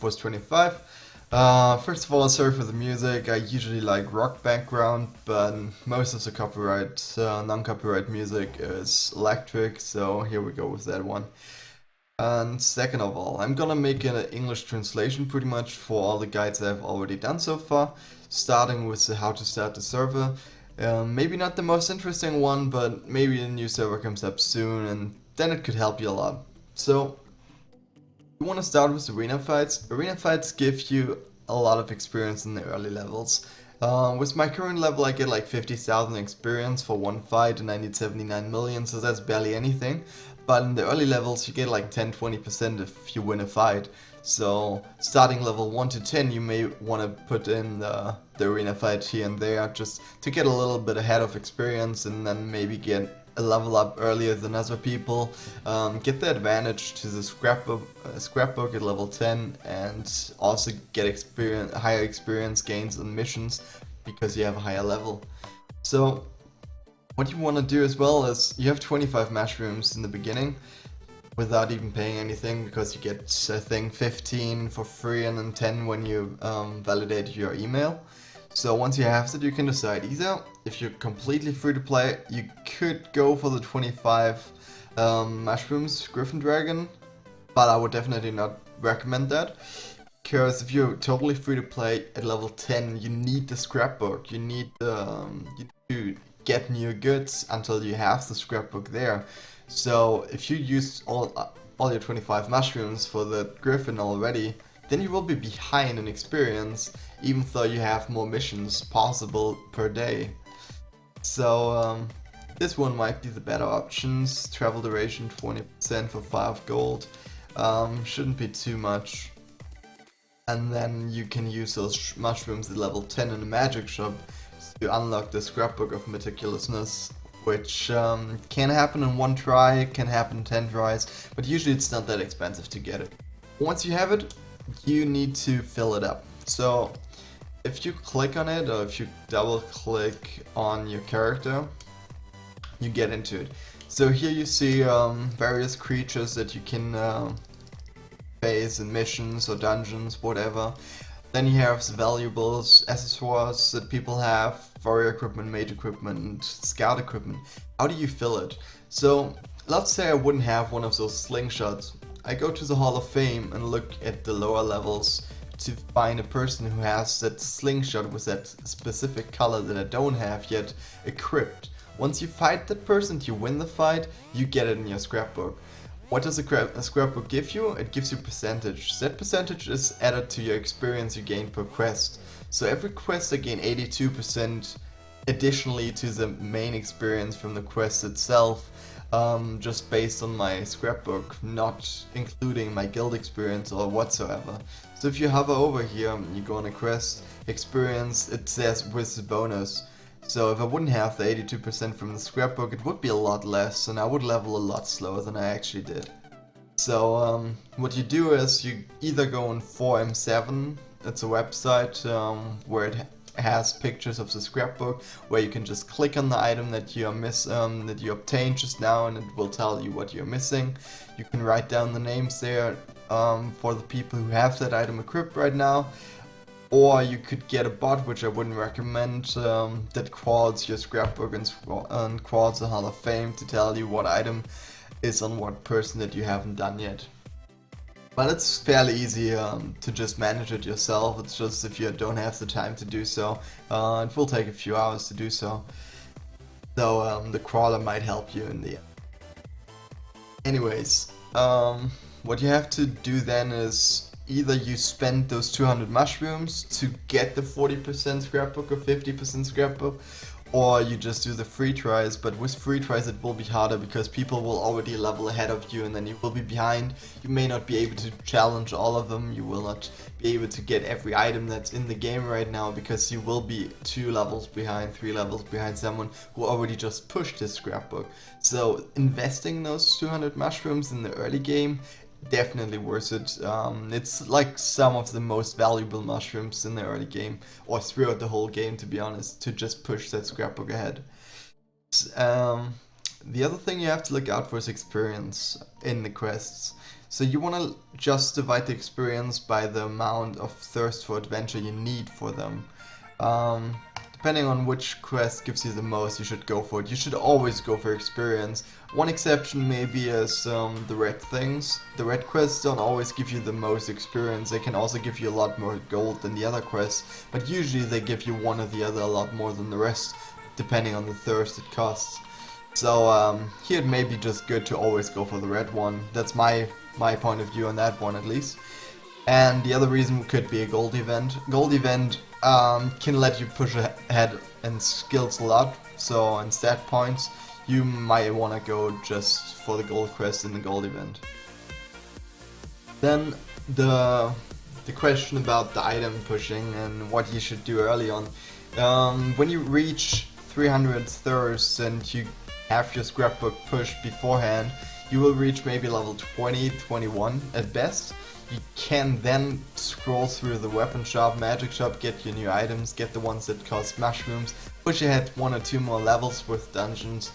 was 25. First of all, sorry for the music. I usually like rock background, but most of the non-copyright music is electric, so here we go with that one. And second of all, I'm gonna make an English translation pretty much for all the guides I've already done so far, starting with the how to start the server. Maybe not the most interesting one, but maybe a new server comes up soon, and then it could help you a lot. So, you want to start with arena fights. Arena fights give you a lot of experience in the early levels. With my current level, I get like 50,000 experience for one fight, and I need 79 million, so that's barely anything. But in the early levels, you get like 10-20% if you win a fight. So starting level 1 to 10, you may want to put in the arena fight here and there just to get a little bit ahead of experience, and then maybe get a level up earlier than other people, get the advantage to the scrapbook at level 10, and also get higher experience gains on missions because you have a higher level. So what you want to do as well is you have 25 mushrooms in the beginning without even paying anything, because you get, I think, 15 for free and then 10 when you validate your email. So once you have that, you can decide either, if you're completely free to play, you could go for the 25 mushrooms Griffin Dragon, but I would definitely not recommend that. Because if you're totally free to play at level 10, you need the scrapbook, you need to get new goods until you have the scrapbook there. So if you use all your 25 mushrooms for the Griffin already, then you will be behind in experience, even though you have more missions possible per day. So this one might be the better options. Travel duration 20% for 5 gold. Shouldn't be too much. And then you can use those mushrooms at level 10 in the magic shop to unlock the scrapbook of meticulousness, which can happen in 1 try, can happen in 10 tries, but usually it's not that expensive to get it. Once you have it, you need to fill it up. So if you click on it, or if you double click on your character, you get into it. So here you see various creatures that you can face in missions or dungeons, whatever. Then you have the valuables, accessoires that people have, warrior equipment, mage equipment, scout equipment. How do you fill it? So let's say I wouldn't have one of those slingshots. I go to the Hall of Fame and look at the lower levels to find a person who has that slingshot with that specific color that I don't have yet equipped. Once you fight that person, you win the fight, you get it in your scrapbook. What does a scrapbook give you? It gives you percentage. That percentage is added to your experience you gain per quest. So every quest I gain 82% additionally to the main experience from the quest itself, just based on my scrapbook, not including my guild experience or whatsoever. So if you hover over here, you go on a quest, experience, it says with the bonus. So if I wouldn't have the 82% from the scrapbook, it would be a lot less, and I would level a lot slower than I actually did. So what you do is you either go on 4M7, it's a website where it has pictures of the scrapbook, where you can just click on the item that you obtained just now, and it will tell you what you're missing. You can write down the names there for the people who have that item equipped right now. Or you could get a bot, which I wouldn't recommend, that crawls your scrapbook and crawls the Hall of Fame to tell you what item is on what person that you haven't done yet. But it's fairly easy to just manage it yourself. It's just if you don't have the time to do so, it will take a few hours to do so. So the crawler might help you in the end. Anyways, what you have to do then is either you spend those 200 mushrooms to get the 40% scrapbook or 50% scrapbook, or you just do the free tries. But with free tries it will be harder because people will already level ahead of you, and then you will be behind. You may not be able to challenge all of them, you will not be able to get every item that's in the game right now, because you will be 2 levels behind, 3 levels behind someone who already just pushed his scrapbook. So investing those 200 mushrooms in the early game, definitely worth it. It's like some of the most valuable mushrooms in the early game, or throughout the whole game, to be honest, to just push that scrapbook ahead. The other thing you have to look out for is experience in the quests. So you want to just divide the experience by the amount of thirst for adventure you need for them. Depending on which quest gives you the most, you should go for it. You should always go for experience. One exception maybe is the red things. The red quests don't always give you the most experience. They can also give you a lot more gold than the other quests, but usually they give you one or the other a lot more than the rest, depending on the thirst it costs. So here it may be just good to always go for the red one. That's my point of view on that one at least. And the other reason could be a gold event. Gold event can let you push ahead in skills a lot, so in stat points you might want to go just for the gold quest in the gold event. Then the question about the item pushing and what you should do early on. When you reach 300 thirst and you have your scrapbook pushed beforehand, you will reach maybe level 20, 21 at best. You can then scroll through the weapon shop, magic shop, get your new items, get the ones that cost mushrooms, push ahead 1 or 2 more levels with dungeons,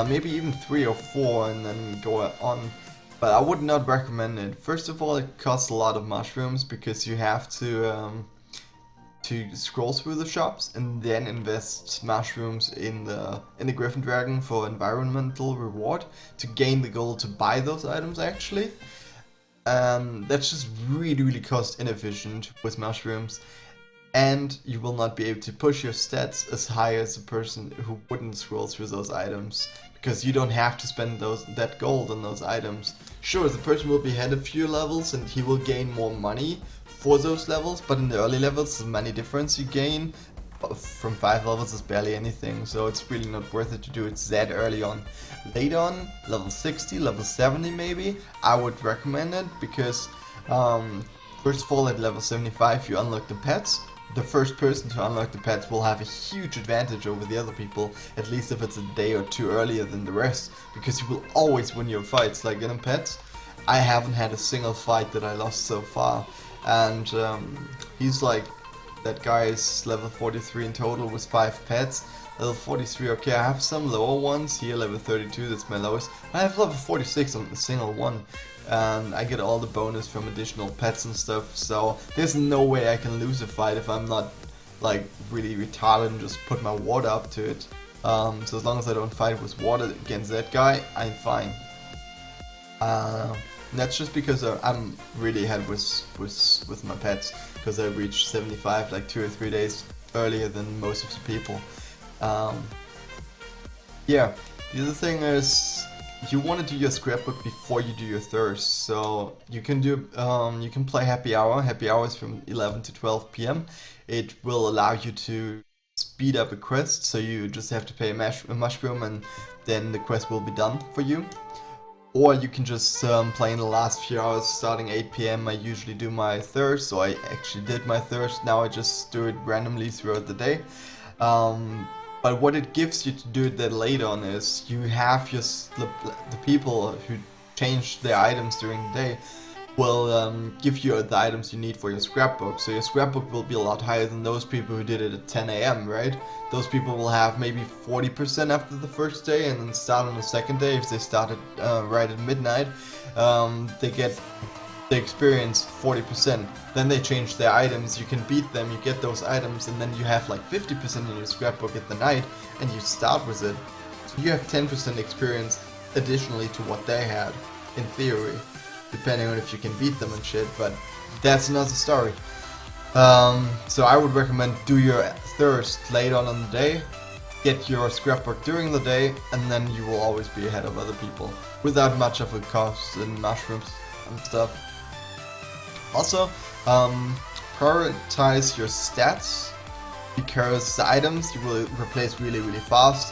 maybe even 3 or 4, and then go on. But I would not recommend it. First of all, it costs a lot of mushrooms because you have to scroll through the shops and then invest mushrooms in the Griffin Dragon for environmental reward to gain the gold to buy those items actually. That's just really cost inefficient with mushrooms, and you will not be able to push your stats as high as a person who wouldn't scroll through those items, because you don't have to spend that gold on those items. Sure, the person will be ahead a few levels and he will gain more money for those levels, but in the early levels the money difference you gain from 5 levels is barely anything, so it's really not worth it to do it that early on. Later on, level 60, level 70 maybe, I would recommend it, because first of all at level 75 you unlock the pets. The first person to unlock the pets will have a huge advantage over the other people, at least if it's a day or 2 earlier than the rest, because you will always win your fights. Like in pets, I haven't had a single fight that I lost so far, and he's like, that guy is level 43 in total with 5 pets. Level 43, okay, I have some lower ones here, level 32, that's my lowest. I have level 46 on a single one, and I get all the bonus from additional pets and stuff, so there's no way I can lose a fight if I'm not like really retarded and just put my water up to it. So as long as I don't fight with water against that guy, I'm fine. That's just because I'm really ahead with my pets, because I reached 75 like 2 or 3 days earlier than most of the people. Yeah, the other thing is you want to do your scrapbook before you do your thirst, so you can do you can play happy hour. Happy hour is from 11 to 12 p.m. It will allow you to speed up a quest, so you just have to pay a mushroom and then the quest will be done for you. Or you can just play in the last few hours, starting 8 p.m. I usually do my thirst, so I actually did my thirst. Now I just do it randomly throughout the day. But what it gives you to do it that later on is you have the people who change their items during the day will give you the items you need for your scrapbook. So your scrapbook will be a lot higher than those people who did it at 10 a.m., right? Those people will have maybe 40% after the first day and then start on the second day. If they started right at midnight, they get the experience 40%. Then they change their items, you can beat them, you get those items, and then you have like 50% in your scrapbook at the night and you start with it. So you have 10% experience additionally to what they had, in theory. Depending on if you can beat them and shit, but that's another story. So I would recommend do your thirst late on the day, get your scrapbook during the day, and then you will always be ahead of other people without much of a cost in mushrooms and stuff. Also, prioritize your stats, because the items you will replace really fast.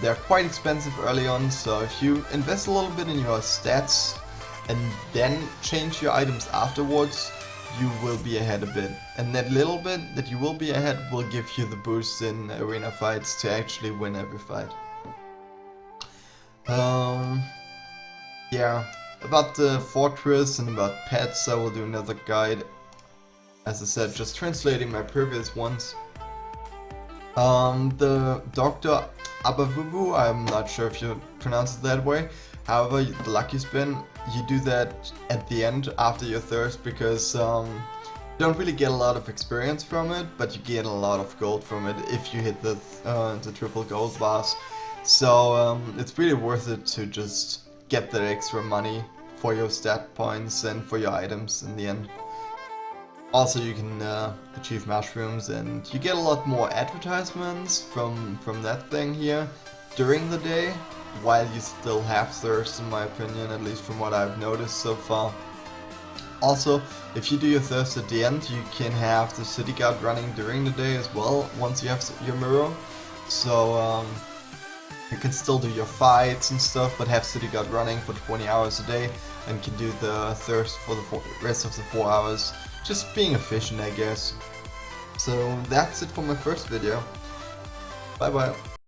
They're quite expensive early on, so if you invest a little bit in your stats and then change your items afterwards, you will be ahead a bit. And that little bit that you will be ahead will give you the boost in arena fights to actually win every fight. Yeah, about the fortress and about pets I will do another guide. As I said, just translating my previous ones. The Dr. Abavuvu, I'm not sure if you pronounce it that way, However, the lucky spin, you do that at the end after your thirst because you don't really get a lot of experience from it, but you get a lot of gold from it if you hit the triple gold bars. So it's really worth it to just get that extra money for your stat points and for your items in the end. Also, you can achieve mushrooms, and you get a lot more advertisements from that thing here during the day, while you still have thirst, in my opinion, at least from what I've noticed so far. Also, if you do your thirst at the end, you can have the city guard running during the day as well, once you have your mirror. So you can still do your fights and stuff, but have city guard running for 20 hours a day, and can do the thirst for the rest of the 4 hours. Just being efficient, I guess. So that's it for my first video. Bye bye.